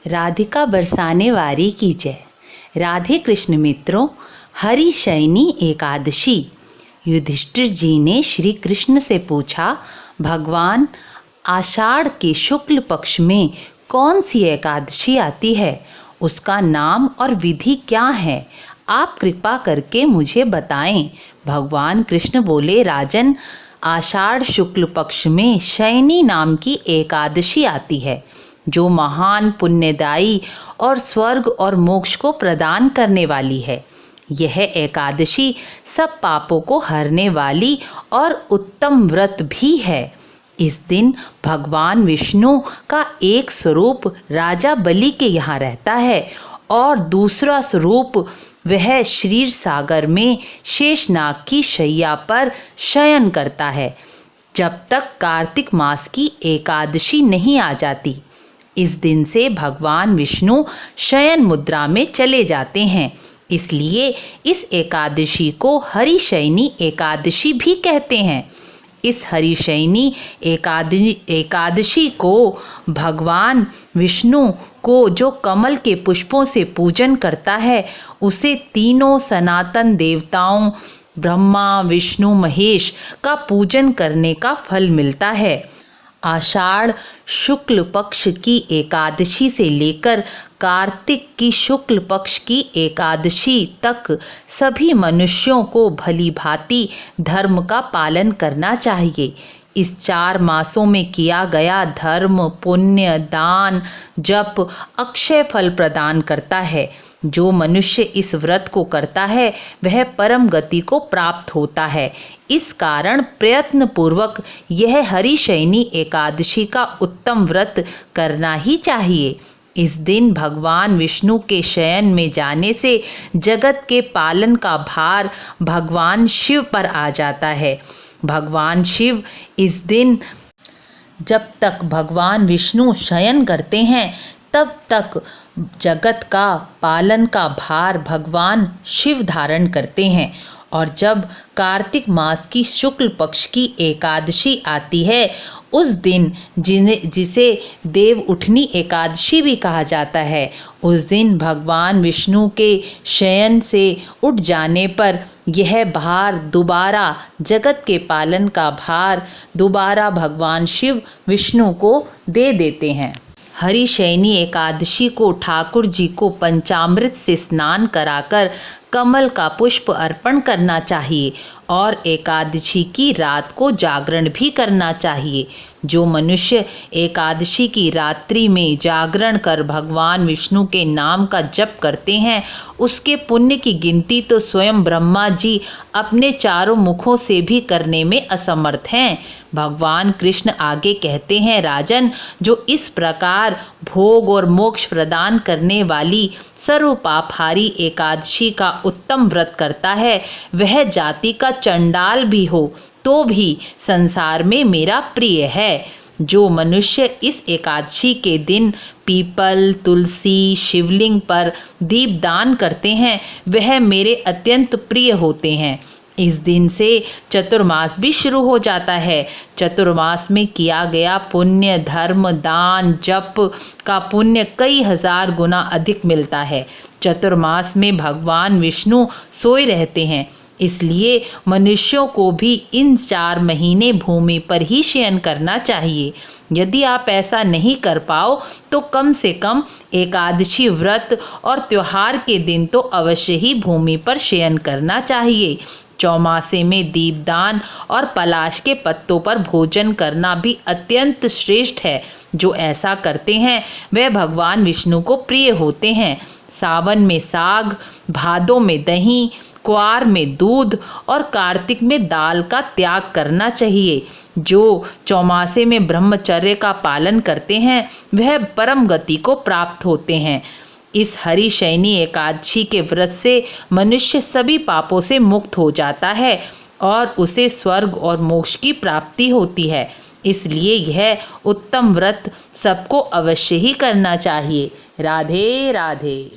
राधिका बरसाने वारी की जय। राधे कृष्ण मित्रों, हरिशयनी एकादशी। युधिष्ठिर जी ने श्री कृष्ण से पूछा, भगवान, आषाढ़ के शुक्ल पक्ष में कौन सी एकादशी आती है? उसका नाम और विधि क्या है? आप कृपा करके मुझे बताएं। भगवान कृष्ण बोले, राजन, आषाढ़ शुक्ल पक्ष में शयनी नाम की एकादशी आती है, जो महान पुण्यदायी और स्वर्ग और मोक्ष को प्रदान करने वाली है। यह एकादशी सब पापों को हरने वाली और उत्तम व्रत भी है। इस दिन भगवान विष्णु का एक स्वरूप राजा बलि के यहाँ रहता है और दूसरा स्वरूप वह क्षीर सागर में शेषनाग की शैया पर शयन करता है, जब तक कार्तिक मास की एकादशी नहीं आ जाती। इस दिन से भगवान विष्णु शयन मुद्रा में चले जाते हैं, इसलिए इस एकादशी को हरिशयनी एकादशी भी कहते हैं। इस हरिशयनी एकादशी को भगवान विष्णु को जो कमल के पुष्पों से पूजन करता है, उसे तीनों सनातन देवताओं ब्रह्मा विष्णु महेश का पूजन करने का फल मिलता है। आषाढ़ शुक्ल पक्ष की एकादशी से लेकर कार्तिक की शुक्ल पक्ष की एकादशी तक सभी मनुष्यों को भली भांति धर्म का पालन करना चाहिए। इस 4 मासों में किया गया धर्म, पुण्य, दान, जप अक्षय फल प्रदान करता है। जो मनुष्य इस व्रत को करता है वह परम गति को प्राप्त होता है। इस कारण प्रयत्न पूर्वक यह हरिशयनी एकादशी का उत्तम व्रत करना ही चाहिए। इस दिन भगवान विष्णु के शयन में जाने से जगत के पालन का भार भगवान शिव पर आ जाता है। भगवान शिव इस दिन, जब तक भगवान विष्णु शयन करते हैं, तब तक जगत का पालन का भार भगवान शिव धारण करते हैं। और जब कार्तिक मास की शुक्ल पक्ष की एकादशी आती है, उस दिन जिसे देव उठनी एकादशी भी कहा जाता है, उस दिन भगवान विष्णु के शयन से उठ जाने पर यह भार दोबारा, जगत के पालन का भार दोबारा भगवान शिव विष्णु को दे देते हैं। हरिशयनी एकादशी को ठाकुर जी को पंचामृत से स्नान कराकर कमल का पुष्प अर्पण करना चाहिए और एकादशी की रात को जागरण भी करना चाहिए। जो मनुष्य एकादशी की रात्रि में जागरण कर भगवान विष्णु के नाम का जप करते हैं, उसके पुण्य की गिनती तो स्वयं ब्रह्मा जी अपने 4 मुखों से भी करने में असमर्थ हैं। भगवान कृष्ण आगे कहते हैं, राजन, जो इस प्रकार भोग और मोक्ष प्रदान करने वाली सर्व पापहारी एकादशी का उत्तम व्रत करता है, वह जाति का चंडाल भी हो तो भी संसार में मेरा प्रिय है। जो मनुष्य इस एकादशी के दिन पीपल, तुलसी, शिवलिंग पर दीपदान करते हैं, वह मेरे अत्यंत प्रिय होते हैं। इस दिन से चतुर्मास भी शुरू हो जाता है। चतुर्मास में किया गया पुण्य, धर्म, दान, जप का पुण्य कई हजार गुना अधिक मिलता है। चतुर्मास में भगवान विष्णु सोए रहते हैं, इसलिए मनुष्यों को भी इन 4 महीने भूमि पर ही शयन करना चाहिए। यदि आप ऐसा नहीं कर पाओ तो कम से कम एकादशी व्रत और त्योहार के दिन तो अवश्य ही भूमि पर शयन करना चाहिए। चौमासे में दीपदान और पलाश के पत्तों पर भोजन करना भी अत्यंत श्रेष्ठ है। जो ऐसा करते हैं वह भगवान विष्णु को प्रिय होते हैं। सावन में साग, भादों में दही, क्वार में दूध और कार्तिक में दाल का त्याग करना चाहिए। जो चौमासे में ब्रह्मचर्य का पालन करते हैं वह परम गति को प्राप्त होते हैं। इस हरिशयनी एकादशी के व्रत से मनुष्य सभी पापों से मुक्त हो जाता है और उसे स्वर्ग और मोक्ष की प्राप्ति होती है। इसलिए यह उत्तम व्रत सबको अवश्य ही करना चाहिए। राधे राधे।